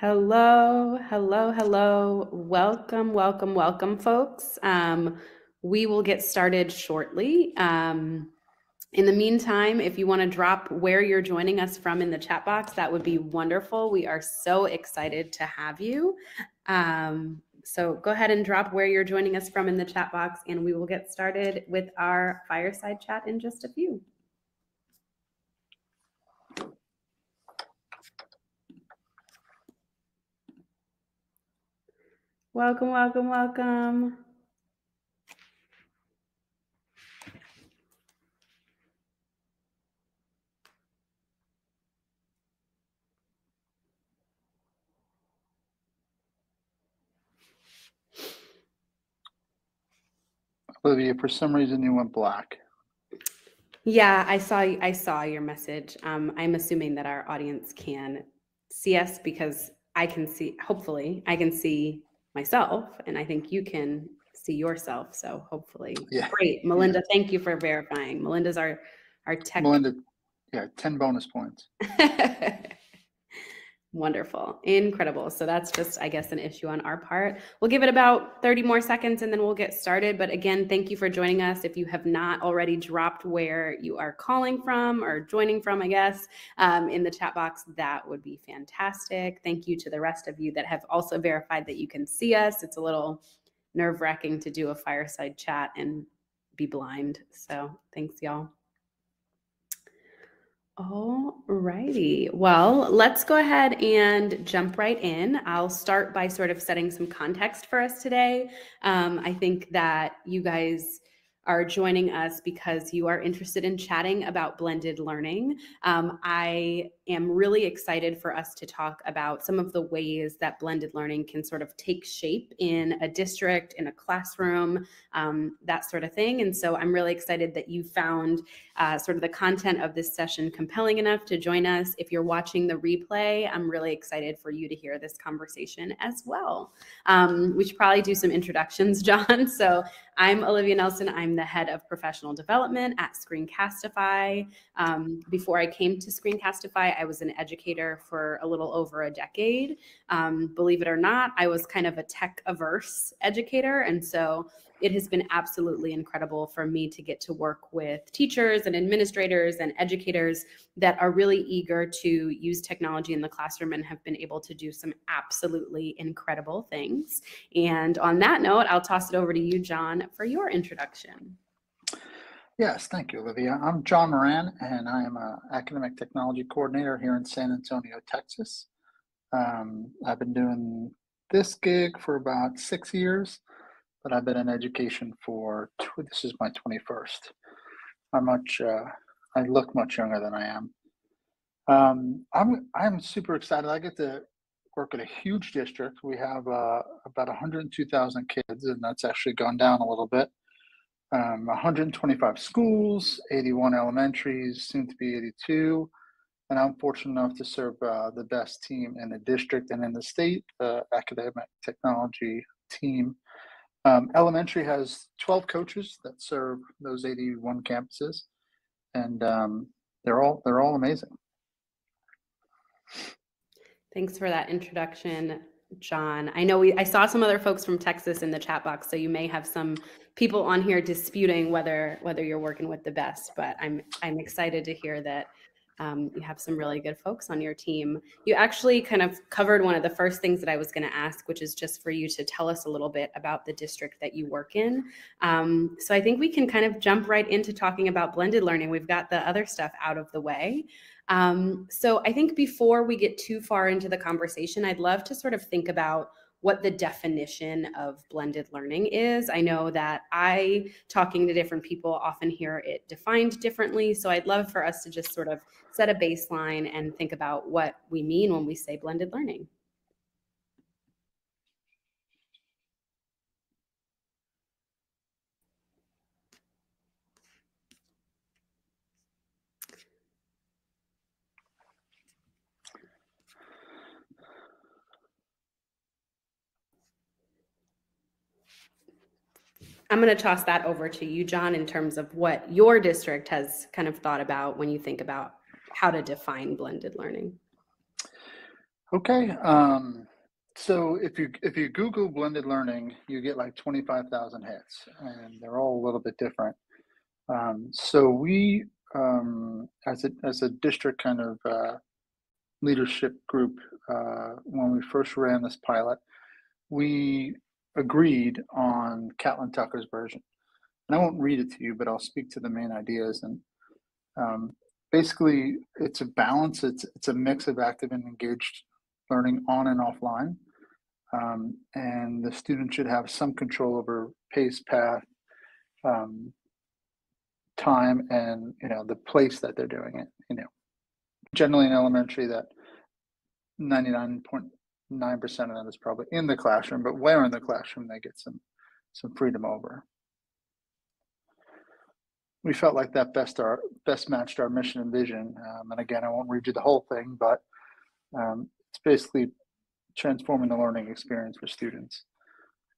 Hello, hello, hello. Welcome, welcome, welcome, folks. We will get started shortly. In the meantime, if you want to drop where you're joining us from in the chat box, that would be wonderful. We are so excited to have you. So go ahead and drop where you're joining us from in the chat box, and we will get started with our fireside chat in just a few. Welcome, welcome, welcome. Olivia, for some reason you went black. Yeah, I saw your message. I'm assuming that our audience can see us because I can see, hopefully, I can see myself, and I think you can see yourself. So hopefully, Yeah. Great, Melinda. Yeah. Thank you for verifying. Melinda's our tech. Melinda, yeah, 10 bonus points. Wonderful. Incredible. So that's just, I guess, an issue on our part. We'll give it about 30 more seconds and then we'll get started. But again, thank you for joining us. If you have not already dropped where you are calling from or joining from, I guess, in the chat box, that would be fantastic. Thank you to the rest of you that have also verified that you can see us. It's a little nerve-wracking to do a fireside chat and be blind. So thanks, y'all. All righty. Well, let's go ahead and jump right in. I'll start by sort of setting some context for us today. I think that you guys are joining us because you are interested in chatting about blended learning. I am really excited for us to talk about some of the ways that blended learning can sort of take shape in a district, in a classroom, that sort of thing. And so I'm really excited that you found sort of the content of this session compelling enough to join us. If you're watching the replay, I'm really excited for you to hear this conversation as well. We should probably do some introductions, John. So I'm Olivia Nelson. I'm the head of professional development at Screencastify. Before I came to Screencastify, I was an educator for a little over a decade. Believe it or not, I was kind of a tech-averse educator. And so it has been absolutely incredible for me to get to work with teachers and administrators and educators that are really eager to use technology in the classroom and have been able to do some absolutely incredible things. And on that note, I'll toss it over to you, John, for your introduction. Yes, thank you, Olivia. I'm John Moran, and I am an academic technology coordinator here in San Antonio, Texas. I've been doing this gig for about 6 years, but I've been in education for, this is my 21st. I look much younger than I am. I'm super excited. I get to work at a huge district. We have about 102,000 kids, and that's actually gone down a little bit. 125 schools, 81 elementaries, soon to be 82. And I'm fortunate enough to serve the best team in the district and in the state, the academic technology team. Elementary has 12 coaches that serve those 81 campuses, and they're all amazing. Thanks for that introduction, John. I know I saw some other folks from Texas in the chat box, so you may have some people on here disputing whether you're working with the best, but I'm excited to hear that you have some really good folks on your team. You actually kind of covered one of the first things that I was going to ask, which is just for you to tell us a little bit about the district that you work in. So I think we can kind of jump right into talking about blended learning. We've got the other stuff out of the way. So I think before we get too far into the conversation, I'd love to sort of think about what the definition of blended learning is. I know that talking to different people, often hear it defined differently. So I'd love for us to just sort of set a baseline and think about what we mean when we say blended learning. I'm going to toss that over to you, John, in terms of what your district has kind of thought about when you think about how to define blended learning. Okay. So if you Google blended learning, you get like 25,000 hits, and they're all a little bit different. So we, as a district kind of leadership group, when we first ran this pilot, we agreed on Catlin Tucker's version. And I won't read it to you, but I'll speak to the main ideas. And um, basically, it's a balance. It's a mix of active and engaged learning on and offline. And the student should have some control over pace, path, um, time, and the place that they're doing it. Generally in elementary, that 99.9% of that is probably in the classroom, but where in the classroom they get some freedom over. We felt like that best matched our mission and vision. And again, I won't read you the whole thing, but it's basically transforming the learning experience for students.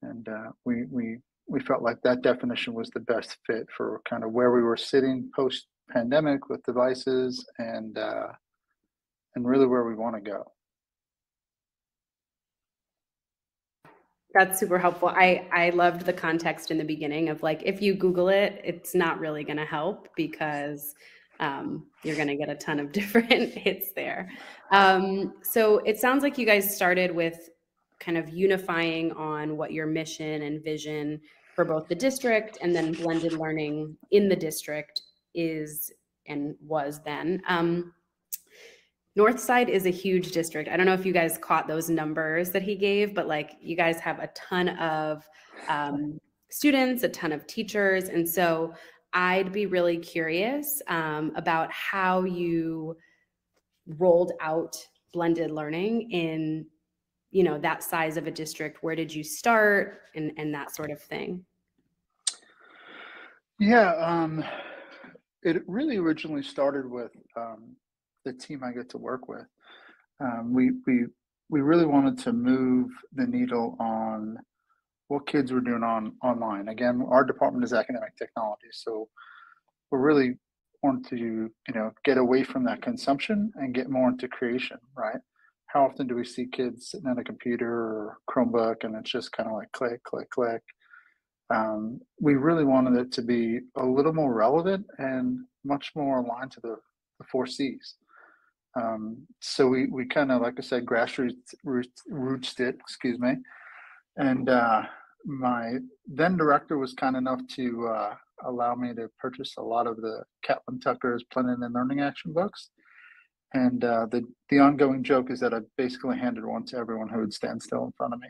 And we felt like that definition was the best fit for kind of where we were sitting post pandemic with devices, and really where we want to go. That's super helpful. I loved the context in the beginning of like, if you Google it, it's not really going to help because you're going to get a ton of different hits there. So it sounds like you guys started with kind of unifying on what your mission and vision for both the district and then blended learning in the district is and was then. Northside is a huge district. I don't know if you guys caught those numbers that he gave, but like you guys have a ton of students, a ton of teachers. And so I'd be really curious about how you rolled out blended learning in, that size of a district. Where did you start and that sort of thing? Yeah, it really originally started with the team I get to work with. We really wanted to move the needle on what kids were doing online. Again, our department is academic technology, so we're really want to get away from that consumption and get more into creation, right? How often do we see kids sitting at a computer or Chromebook and it's just kind of like click, click, click? We really wanted it to be a little more relevant and much more aligned to the four C's. So we kind of, like I said, roots it, excuse me. And my then director was kind enough to allow me to purchase a lot of the Catlin Tucker's Blended and Learning Action books. And the ongoing joke is that I basically handed one to everyone who would stand still in front of me.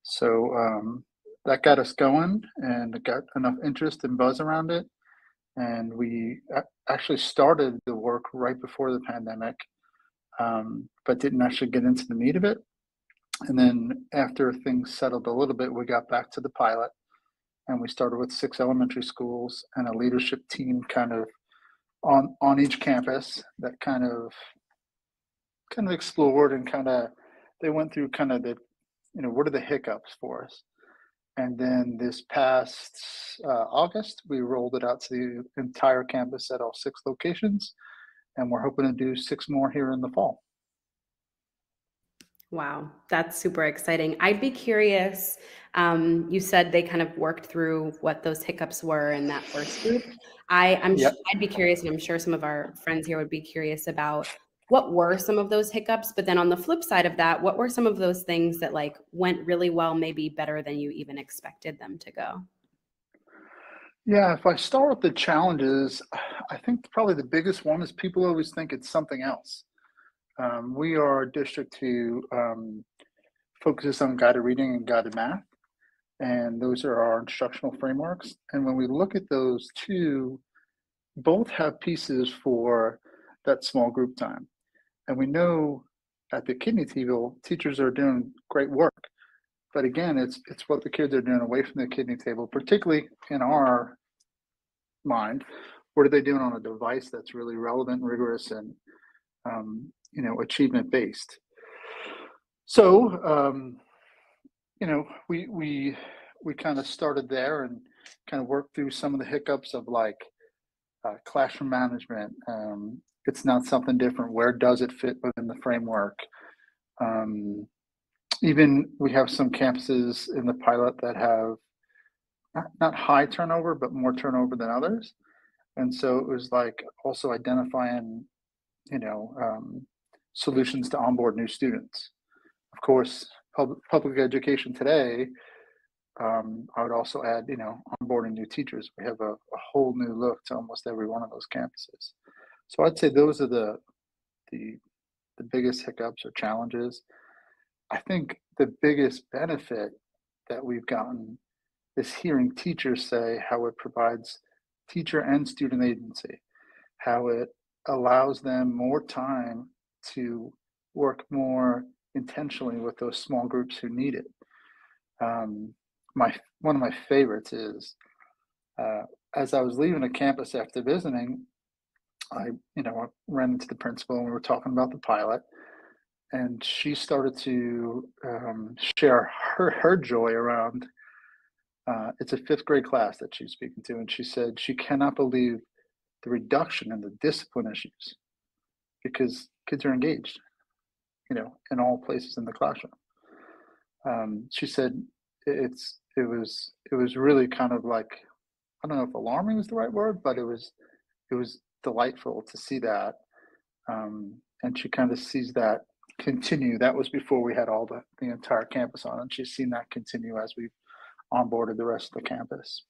So that got us going, and it got enough interest and buzz around it. And we actually started the work right before the pandemic, but didn't actually get into the meat of it. And then after things settled a little bit, we got back to the pilot, and we started with 6 elementary schools and a leadership team kind of on each campus that kind of explored and they went through kind of the, what are the hiccups for us. And then this past August, we rolled it out to the entire campus at all 6 locations, and we're hoping to do 6 more here in the fall. Wow, that's super exciting. I'd be curious. You said they kind of worked through what those hiccups were in that first group. Yep. I'd be curious, and I'm sure some of our friends here would be curious about what were some of those hiccups. But then on the flip side of that, what were some of those things that like went really well, maybe better than you even expected them to go? Yeah, if I start with the challenges, I think probably the biggest one is people always think it's something else. We are a district who focuses on guided reading and guided math, and those are our instructional frameworks. And when we look at those two, both have pieces for that small group time. And we know at the kidney table, teachers are doing great work. But again, it's what the kids are doing away from the kidney table, particularly in our mind. What are they doing on a device that's really relevant, rigorous, and achievement based? So we kind of started there and kind of worked through some of the hiccups of like classroom management. It's not something different. Where does it fit within the framework? Even we have some campuses in the pilot that have not high turnover, but more turnover than others. And so it was like also identifying, you know, solutions to onboard new students. Of course, public education today, I would also add, you know, onboarding new teachers. We have a whole new look to almost every one of those campuses. So I'd say those are the biggest hiccups or challenges. I think the biggest benefit that we've gotten is hearing teachers say how it provides teacher and student agency, how it allows them more time to work more intentionally with those small groups who need it. One of my favorites is uh, as I was leaving a campus after visiting, I ran into the principal and we were talking about the pilot, and she started to share her joy around. It's a fifth grade class that she's speaking to, and she said she cannot believe the reduction in the discipline issues because kids are engaged, in all places in the classroom. She said it was really kind of like, I don't know if alarming was the right word, but it was delightful to see that, and she kind of sees that continue. That was before we had all the entire campus on, and she's seen that continue as we've onboarded the rest of the campus.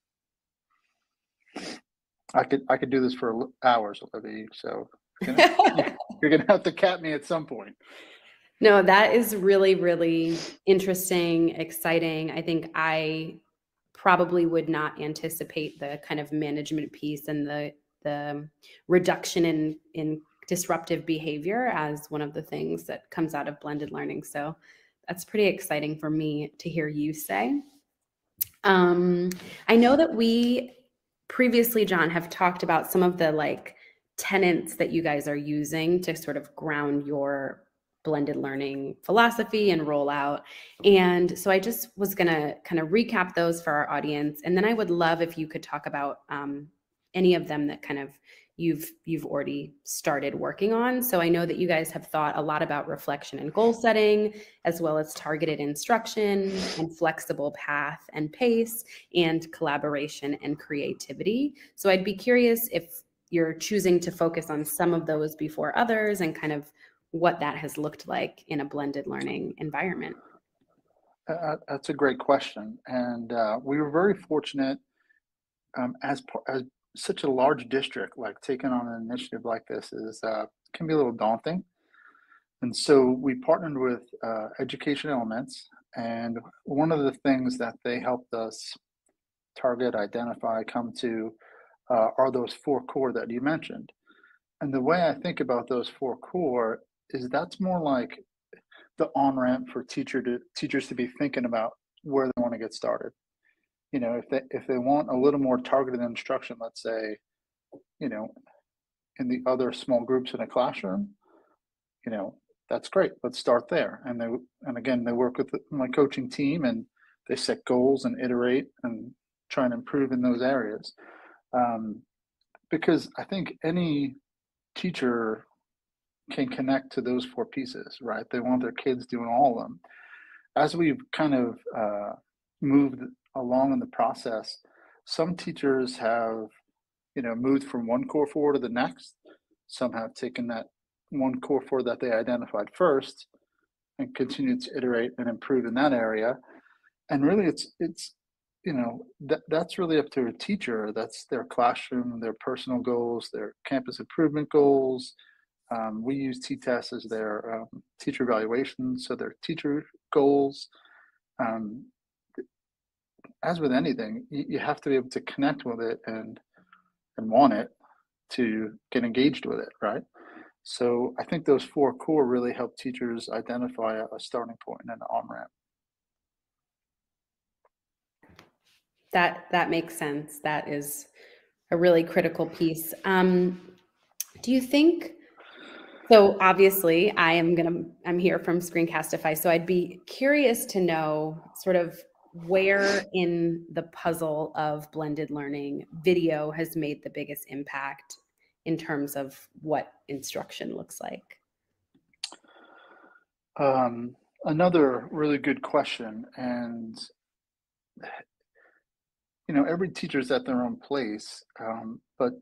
I could do this for hours, Olivia. So you're gonna have to cap me at some point. No, that is really, really interesting, exciting. I think I probably would not anticipate the kind of management piece and the reduction in disruptive behavior as one of the things that comes out of blended learning. So that's pretty exciting for me to hear you say. I know that we previously, John, have talked about some of the tenets that you guys are using to sort of ground your blended learning philosophy and rollout. And so I just was going to kind of recap those for our audience. And then I would love if you could talk about any of them that kind of you've already started working on. So I know that you guys have thought a lot about reflection and goal setting, as well as targeted instruction and flexible path and pace, and collaboration and creativity. So I'd be curious if you're choosing to focus on some of those before others and kind of what that has looked like in a blended learning environment. That's a great question, and we were very fortunate as such a large district. Like taking on an initiative like this is can be a little daunting, and so we partnered with Education Elements, and one of the things that they helped us target, identify, come to are those four core that you mentioned. And the way I think about those four core is that's more like the on-ramp for teachers to be thinking about where they want to get started. If they want a little more targeted instruction, let's say, in the other small groups in a classroom, that's great. Let's start there. And again, they work with my coaching team, and they set goals and iterate and try and improve in those areas. Because I think any teacher can connect to those four pieces, right? They want their kids doing all of them. As we've kind of moved along in the process, some teachers have, moved from one core four to the next. Some have taken that one core four that they identified first and continued to iterate and improve in that area. And really, that's really up to a teacher. That's their classroom, their personal goals, their campus improvement goals. We use T-TEST as their teacher evaluation, so their teacher goals. As with anything, you have to be able to connect with it and want it to get engaged with it, right? So I think those four core really help teachers identify a starting point and an on-ramp. That makes sense. That is a really critical piece. Do you think, so obviously I'm here from Screencastify, so I'd be curious to know sort of where in the puzzle of blended learning video has made the biggest impact in terms of what instruction looks like. Another really good question, and every teacher's at their own place, but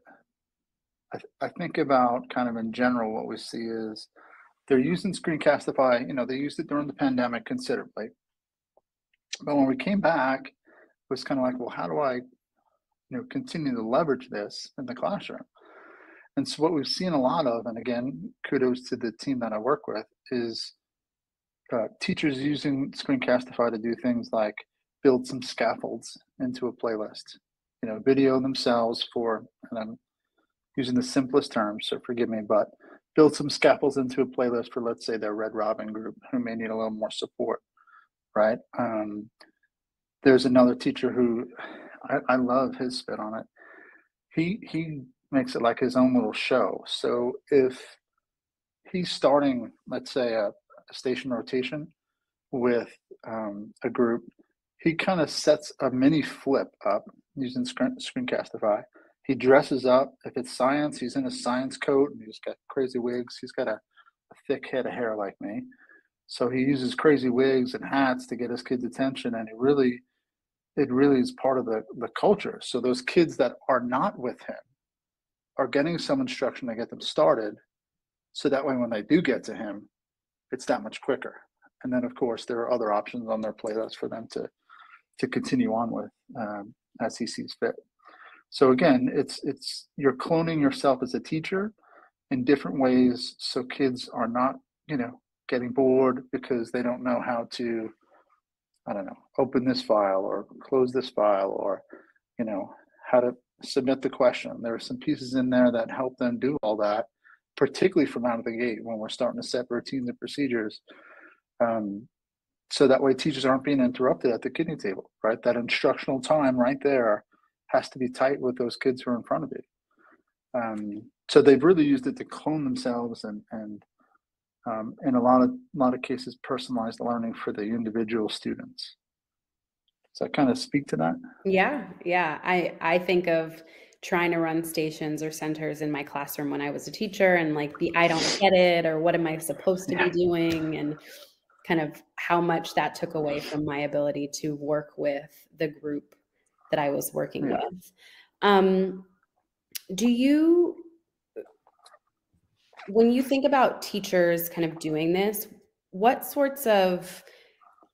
I think about kind of in general what we see is they're using Screencastify. They used it during the pandemic considerably, but when we came back, it was kind of like, well, how do I continue to leverage this in the classroom? And so what we've seen a lot of, and again, kudos to the team that I work with, is teachers using Screencastify to do things like build some scaffolds into a playlist, video themselves for, and I'm using the simplest terms, so forgive me, but build some scaffolds into a playlist for, let's say, their Red Robin group who may need a little more support, right? There's another teacher who I love his spin on it. He makes it like his own little show. So if he's starting, let's say, a station rotation with a group, he kind of sets a mini flip up using Screencastify. He dresses up. If it's science, he's in a science coat and he's got crazy wigs. He's got a thick head of hair like me. So he uses crazy wigs and hats to get his kids' attention, and it really is part of the culture. So those kids that are not with him are getting some instruction to get them started. So that way when they do get to him, it's that much quicker. And then of course there are other options on their playlist for them to continue on with as he sees fit. So again, it's you're cloning yourself as a teacher in different ways, so kids are not, getting bored because they don't know how to, I don't know, open this file or close this file, or, how to submit the question. There are some pieces in there that help them do all that, particularly from out of the gate when we're starting to set routines and procedures. So that way teachers aren't being interrupted at the kidney table, right? That instructional time right there has to be tight with those kids who are in front of you. So they've really used it to clone themselves and in a lot of cases, personalized learning for the individual students. Does that kind of speak to that? Yeah, yeah. I think of trying to run stations or centers in my classroom when I was a teacher, and like the I don't get it, or what am I supposed to be doing, and kind of how much that took away from my ability to work with the group that I was working Yeah. with. Do you, when you think about teachers kind of doing this, what sorts of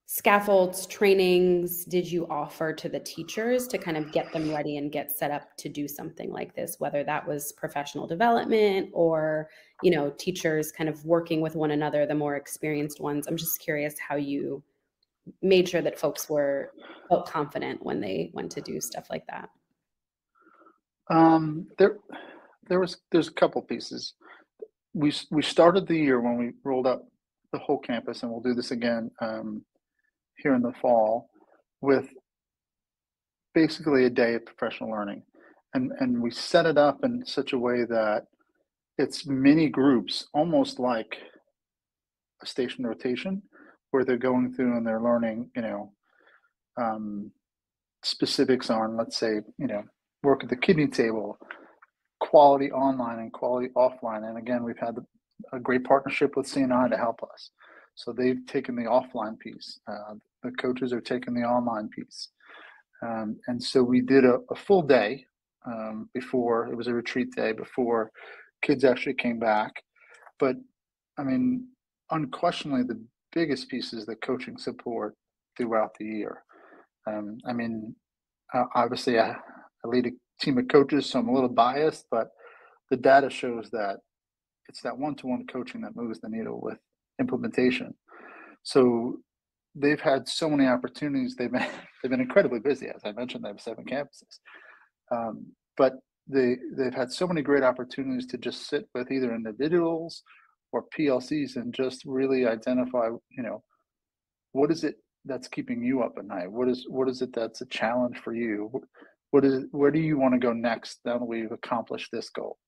scaffolds, trainings did you offer to the teachers to kind of get them ready and get set up to do something like this, whether that was professional development or, teachers kind of working with one another, the more experienced ones? I'm just curious how you made sure that folks felt confident when they went to do stuff like that. There's a couple pieces. We started the year when we rolled out the whole campus, and we'll do this again here in the fall, with basically a day of professional learning, and we set it up in such a way that it's mini groups, almost like a station rotation, where they're going through and they're learning, specifics on, let's say, work at the kidney table, quality online and quality offline. And again, we've had a great partnership with CNI to help us. So they've taken the offline piece. The coaches are taking the online piece. And so we did a full day before. It was a retreat day before kids actually came back. But I mean, unquestionably, the biggest piece is the coaching support throughout the year. Obviously, I lead a team of coaches, so I'm a little biased, but the data shows that it's that one-to-one coaching that moves the needle with implementation. So they've had so many opportunities. They've been incredibly busy. As I mentioned, they have 7 campuses. But they've had so many great opportunities to just sit with either individuals or PLCs and just really identify, what is it that's keeping you up at night? What is it that's a challenge for you? Where do you want to go next now that we've accomplished this goal?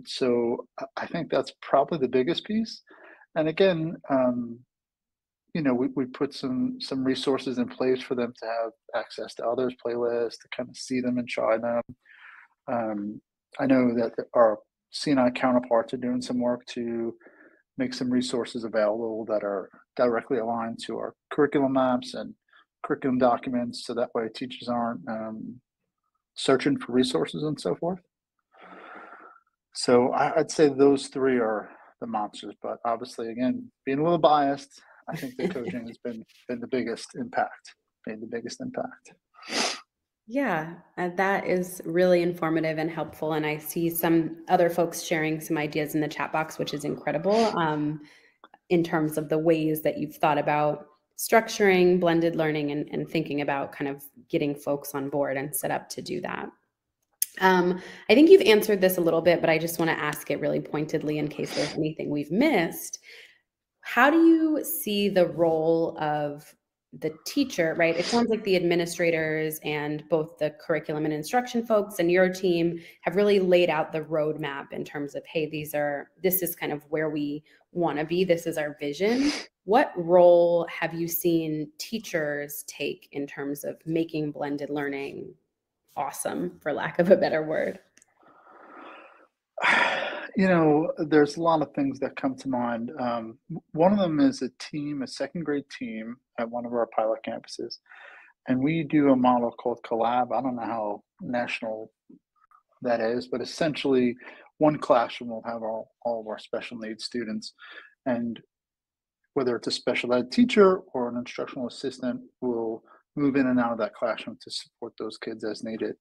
So I think that's probably the biggest piece. And again, we put some resources in place for them to have access to others' playlists, to kind of see them and try them. I know that our CNI counterparts are doing some work to make some resources available that are directly aligned to our curriculum maps and curriculum documents, so that way teachers aren't searching for resources and so forth. So I'd say those three are the monsters, but obviously, again, being a little biased, I think the coaching has been the biggest impact, made the biggest impact. Yeah, that is really informative and helpful. And I see some other folks sharing some ideas in the chat box, which is incredible, in terms of the ways that you've thought about structuring blended learning and thinking about kind of getting folks on board and set up to do that. I think you've answered this a little bit, but I just want to ask it really pointedly in case there's anything we've missed. How do you see the role of the teacher, right? It sounds like the administrators and both the curriculum and instruction folks and your team have really laid out the roadmap in terms of, hey, this is kind of where we want to be. This is our vision. What role have you seen teachers take in terms of making blended learning awesome, for lack of a better word? There's a lot of things that come to mind. One of them is a second grade team at one of our pilot campuses. And we do a model called Collab. I don't know how national that is, but essentially one classroom will have all of our special needs students. And whether it's a special ed teacher or an instructional assistant will move in and out of that classroom to support those kids as needed.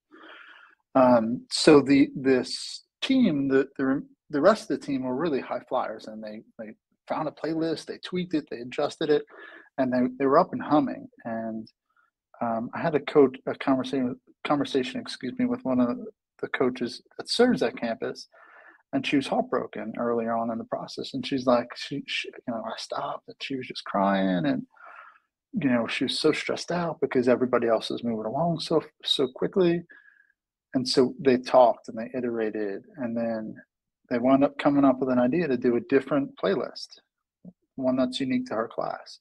So this team, the rest of the team were really high flyers, and they found a playlist, they tweaked it, they adjusted it, and they were up and humming. And I had a conversation, with one of the coaches that serves that campus, and she was heartbroken earlier on in the process. And she's like, I stopped, and she was just crying, and she was so stressed out because everybody else is moving along so quickly. And so they talked and they iterated, and then they wound up coming up with an idea to do a different playlist, one that's unique to her class.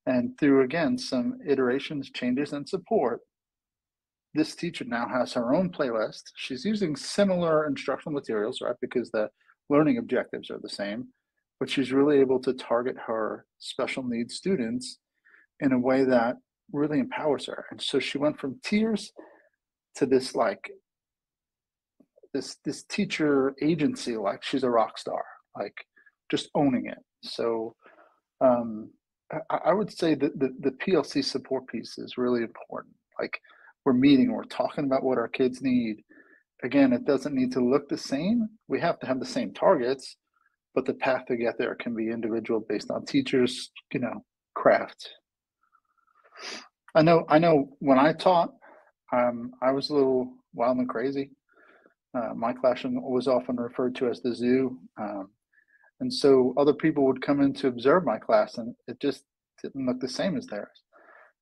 And through, again, some iterations, changes, and support, this teacher now has her own playlist. She's using similar instructional materials, right, because the learning objectives are the same, but she's really able to target her special needs students in a way that really empowers her. And so she went from tears to this this teacher agency, like she's a rock star, like just owning it. So I would say that the PLC support piece is really important. Like, we're meeting, we're talking about what our kids need. Again, it doesn't need to look the same. We have to have the same targets, but the path to get there can be individual based on teachers, craft. I know when I taught, I was a little wild and crazy. My classroom was often referred to as the zoo. And so other people would come in to observe my class, and it just didn't look the same as theirs.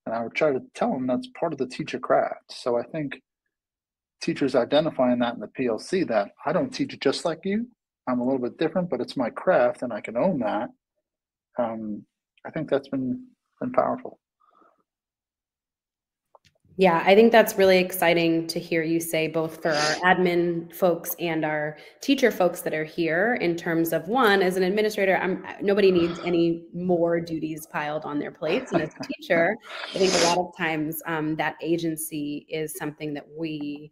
And I would try to tell them that's part of the teacher craft. So I think teachers identifying that in the PLC, that I don't teach just like you, I'm a little bit different, but it's my craft and I can own that. I think that's been powerful. Yeah, I think that's really exciting to hear you say, both for our admin folks and our teacher folks that are here, in terms of, one, as an administrator, nobody needs any more duties piled on their plates. And as a teacher, I think a lot of times that agency is something that we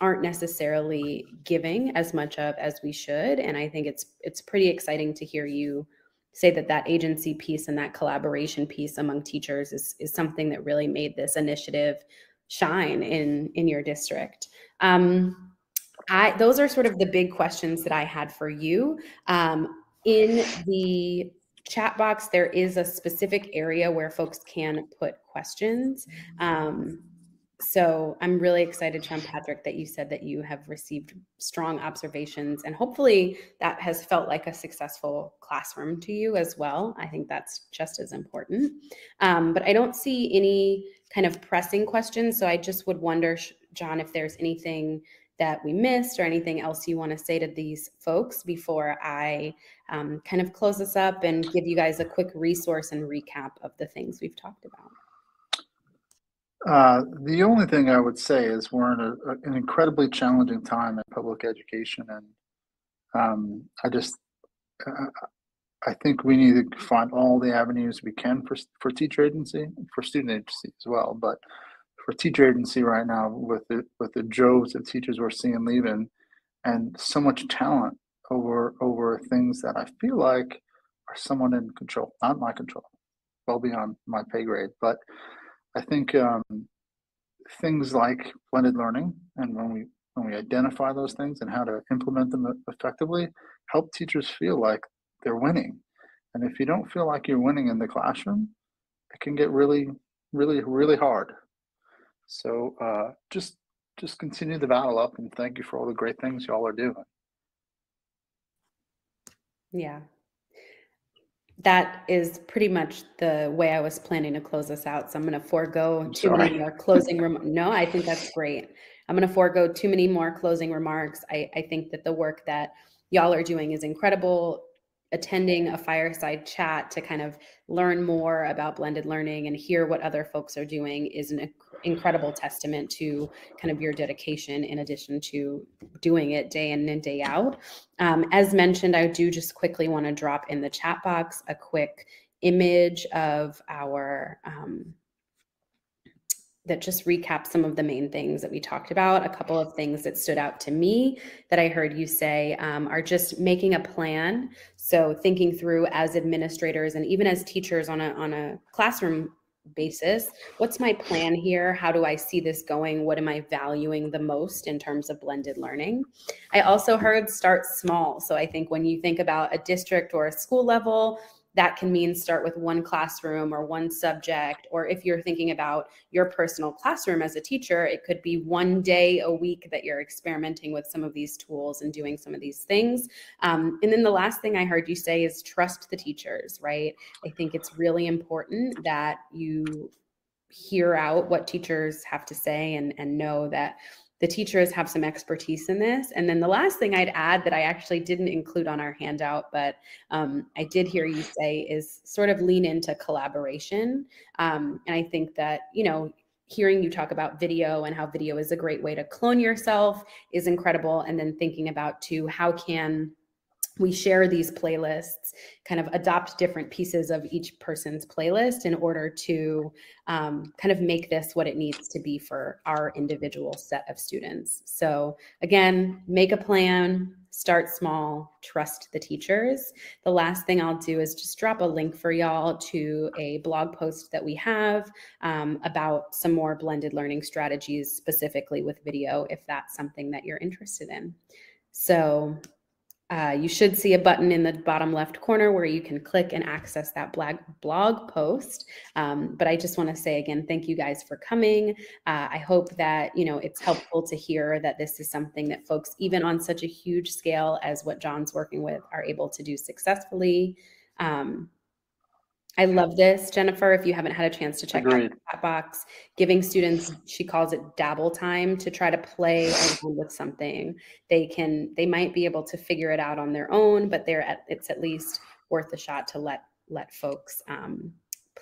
aren't necessarily giving as much of as we should. And I think it's pretty exciting to hear you say that agency piece and that collaboration piece among teachers is something that really made this initiative shine in your district. Those are sort of the big questions that I had for you. In the chat box, there is a specific area where folks can put questions. So I'm really excited, Sean Patrick, that you said that you have received strong observations, and hopefully that has felt like a successful classroom to you as well. I think that's just as important. But I don't see any kind of pressing questions. So I just would wonder, John, if there's anything that we missed or anything else you want to say to these folks before I kind of close this up and give you guys a quick resource and recap of the things we've talked about. The only thing I would say is we're in an incredibly challenging time in public education, and I think we need to find all the avenues we can for teacher agency, for student agency as well. But for teacher agency right now, with the droves of teachers we're seeing leaving, and so much talent over things that I feel like are someone in control, not my control, well beyond my pay grade. But I think things like blended learning, and when we identify those things and how to implement them effectively, help teachers feel like they're winning. And if you don't feel like you're winning in the classroom, it can get really, really, really hard. So just continue the battle up, and thank you for all the great things y'all are doing. Yeah. That is pretty much the way I was planning to close us out. So I'm going to forego too many more closing remarks. No, I think that's great. I'm going to forego too many more closing remarks. I think that the work that y'all are doing is incredible. Attending a fireside chat to kind of learn more about blended learning and hear what other folks are doing is an incredible testament to kind of your dedication, in addition to doing it day in and day out. As mentioned, I do just quickly want to drop in the chat box a quick image of our that just recaps some of the main things that we talked about. A couple of things that stood out to me that I heard you say are just making a plan. So thinking through as administrators and even as teachers on a classroom basis, what's my plan here? How do I see this going? What am I valuing the most in terms of blended learning? I also heard start small. So I think when you think about a district or a school level, that can mean start with one classroom or one subject. Or if you're thinking about your personal classroom as a teacher, it could be one day a week that you're experimenting with some of these tools and doing some of these things. And then the last thing I heard you say is trust the teachers, right? I think it's really important that you hear out what teachers have to say and know that the teachers have some expertise in this. And then the last thing I'd add that I actually didn't include on our handout, but I did hear you say is sort of lean into collaboration. And I think that, you know, hearing you talk about video and how video is a great way to clone yourself is incredible. And then thinking about too, how can we share these playlists, kind of adopt different pieces of each person's playlist in order to kind of make this what it needs to be for our individual set of students. So again, make a plan, start small, trust the teachers. The last thing I'll do is just drop a link for y'all to a blog post that we have about some more blended learning strategies, specifically with video, if that's something that you're interested in. So you should see a button in the bottom left corner where you can click and access that blog post. But I just want to say again, thank you guys for coming. I hope that, you know, it's helpful to hear that this is something that folks, even on such a huge scale as what John's working with, are able to do successfully. I love this, Jennifer. If you haven't had a chance to check out the chat box, giving students, she calls it dabble time, to try to play around with something. They might be able to figure it out on their own, but it's at least worth a shot to let folks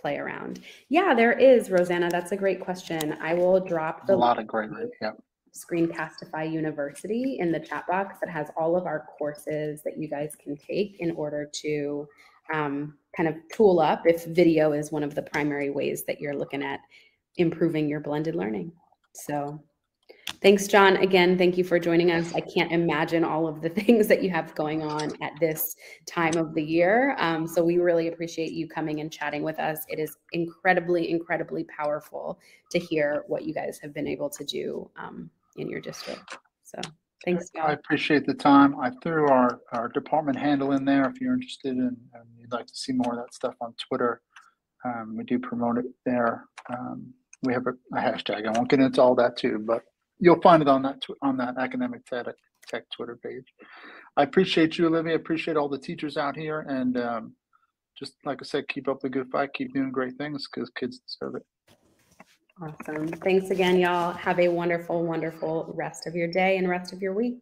play around. Yeah, there is, Rosanna. That's a great question. I will drop a lot of great, yeah. Screencastify University in the chat box that has all of our courses that you guys can take in order to kind of tool up if video is one of the primary ways that you're looking at improving your blended learning. So thanks, John. Again, thank you for joining us. I can't imagine all of the things that you have going on at this time of the year. So we really appreciate you coming and chatting with us. It is incredibly, incredibly powerful to hear what you guys have been able to do in your district. So thanks, y'all. I appreciate the time. I threw our department handle in there if you're interested and you'd like to see more of that stuff on Twitter. We do promote it there. We have a hashtag. I won't get into all that too, but you'll find it on that academic tech Twitter page. I appreciate you, Olivia. I appreciate all the teachers out here, and just like I said, keep up the good fight. Keep doing great things because kids deserve it. Awesome. Thanks again, y'all. Have a wonderful, wonderful rest of your day and rest of your week.